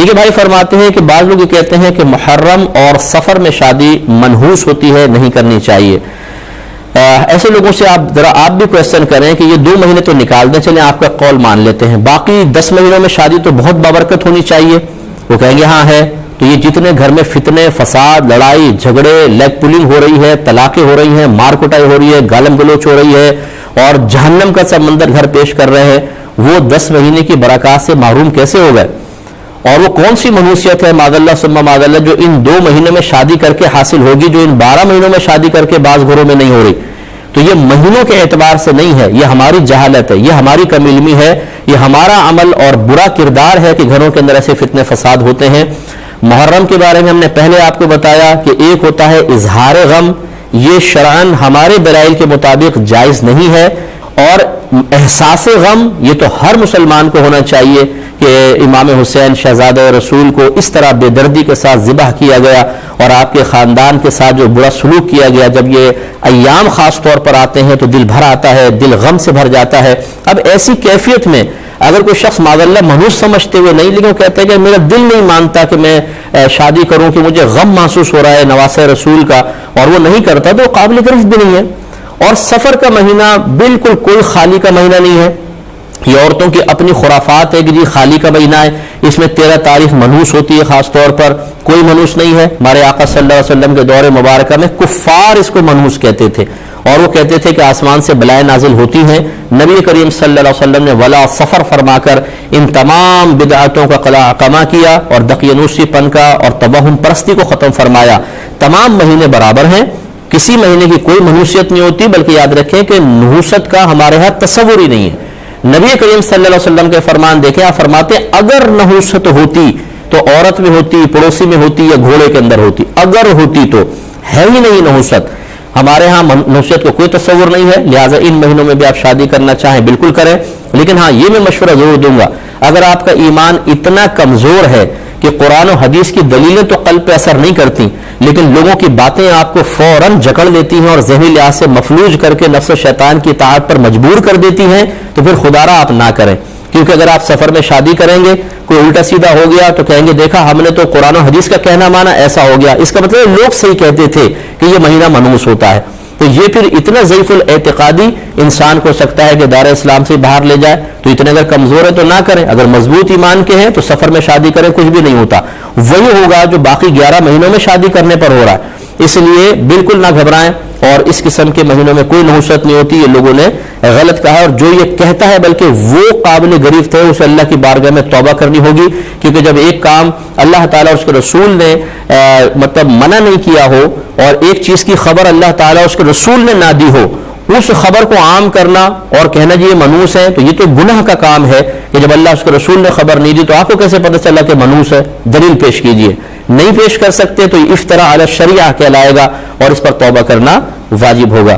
ठीक है भाई, फरमाते हैं कि बाज़ लोग ये कहते हैं कि मुहर्रम और सफ़र में शादी मनहूस होती है, नहीं करनी चाहिए। ऐसे लोगों से आप भी क्वेश्चन करें कि ये 2 महीने तो निकाल दें, चलें आपका कौल मान लेते हैं, बाकी 10 महीनों में शादी तो बहुत बाबरकत होनी चाहिए। वो कहेंगे हाँ है। तो ये जितने घर में फितने, फसाद, लड़ाई झगड़े, लेग पुलिंग हो रही है, तलाकें हो रही हैं, मार कुटाई हो रही है, गालम गलोच हो रही है और जहन्नम का समंदर घर पेश कर रहे हैं, वो 10 महीने की बरकत से महरूम कैसे हो गए? और वो कौन सी मनूसियत है मादल्ला सुम्मा मादल्ला जो इन 2 महीनों में शादी करके हासिल होगी, जो इन 12 महीनों में शादी करके बाज घरों में नहीं हो रही? तो ये महीनों के एतबार से नहीं है, ये हमारी जहालत है, ये हमारी कमी इल्मी है, ये हमारा अमल और बुरा किरदार है कि घरों के अंदर ऐसे फितने फसाद होते हैं। मुहर्रम के बारे में हमने पहले आपको बताया कि एक होता है इजहार गम, ये शरअन हमारे दलाइल के मुताबिक जायज़ नहीं है, और एहसास गम ये तो हर मुसलमान को होना चाहिए कि इमाम हुसैन शहजादा रसूल को इस तरह बेदर्दी के साथ ज़िबह किया गया और आपके ख़ानदान के साथ जो बुरा सलूक किया गया, जब ये अय्याम ख़ास तौर पर आते हैं तो दिल भर आता है, दिल गम से भर जाता है। अब ऐसी कैफियत में अगर कोई शख्स मादल्ला मनहूस समझते हुए नहीं, लेकिन कहते हैं कि मेरा दिल नहीं मानता कि मैं शादी करूं, कि मुझे गम महसूस हो रहा है नवासे रसूल का, और वो नहीं करता, तो काबिल गिरफ्त भी नहीं है। और सफ़र का महीना बिल्कुल कोई खाली का महीना नहीं है, ये औरतों की अपनी खुराफात है कि जी खाली का महीना है, इसमें 13 तारीख मनहूस होती है, खास तौर पर कोई मनहूस नहीं है। हमारे आका सल्लल्लाहु अलैहि वसल्लम के दौरे मुबारक में कुफ्फार इसको मनहूस कहते थे, और वो कहते थे कि आसमान से बलाएं नाजिल होती हैं। नबी करीम सल्लल्लाहु अलैहि वसल्लम ने वला सफ़र फरमाकर इन तमाम बिदअतों का कमा किया और दकियानूसीपन का और तवहुम परस्ती को ख़त्म फरमाया। तमाम महीने बराबर हैं, किसी महीने की कोई मनहूसियत नहीं होती, बल्कि याद रखें कि नहूसत का हमारे यहाँ तसव्वुर ही नहीं है। नबी करीम सल्लल्लाहु अलैहि वसल्लम के फरमान देखें, आप फरमाते अगर नहूसत होती तो औरत में होती, पड़ोसी में होती, या घोड़े के अंदर होती। अगर होती तो है ही नहीं नहूसत। हमारे यहाँ नहूसत को कोई तस्वुर नहीं है, लिहाजा इन महीनों में भी आप शादी करना चाहें बिल्कुल करें। लेकिन हाँ, ये मैं मशवरा जरूर दूंगा, अगर आपका ईमान इतना कमजोर है कि कुरान और हदीस की दलीलें तो कल्ब पे असर नहीं करती, लेकिन लोगों की बातें आपको फौरन जकड़ लेती हैं और ज़हनी लिहाज से मफलूज करके नफ्स शैतान की ताअत पर मजबूर कर देती हैं, तो फिर खुदारा आप ना करें। क्योंकि अगर आप सफर में शादी करेंगे, कोई उल्टा सीधा हो गया तो कहेंगे देखा हमने तो कुरान और हदीस का कहना माना, ऐसा हो गया। इसका मतलब लोग सही कहते थे कि यह महीना मनहूस होता है। तो ये फिर इतना ज़ईफुल एतिकादी इंसान को सकता है कि दार इस्लाम से बाहर ले जाए। तो इतने अगर कमजोर है तो ना करें, अगर मजबूत ईमान के हैं तो सफर में शादी करें, कुछ भी नहीं होता। वही होगा जो बाकी 11 महीनों में शादी करने पर हो रहा है। इसलिए बिल्कुल ना घबराएं, और इस किस्म के महीनों में कोई नहुसत नहीं होती, ये लोगों ने गलत कहा है। और जो ये कहता है बल्कि वो काबिल गिरफ्त है, उसे अल्लाह की बारगाह में तौबा करनी होगी। क्योंकि जब एक काम अल्लाह ताला उसके रसूल ने मतलब मना नहीं किया हो, और एक चीज की खबर अल्लाह ताला उसके रसूल ने ना दी हो, उस खबर को आम करना और कहना जी ये मनूस है, तो ये तो गुनाह का काम है। कि जब अल्लाह उसके रसूल ने खबर नहीं दी तो आपको कैसे पता चला कि मनूस है? दलील पेश कीजिए। नहीं पेश कर सकते तो इफ्तरा अला शरिया कहलाएगा और इस पर तौबा करना वाजिब होगा।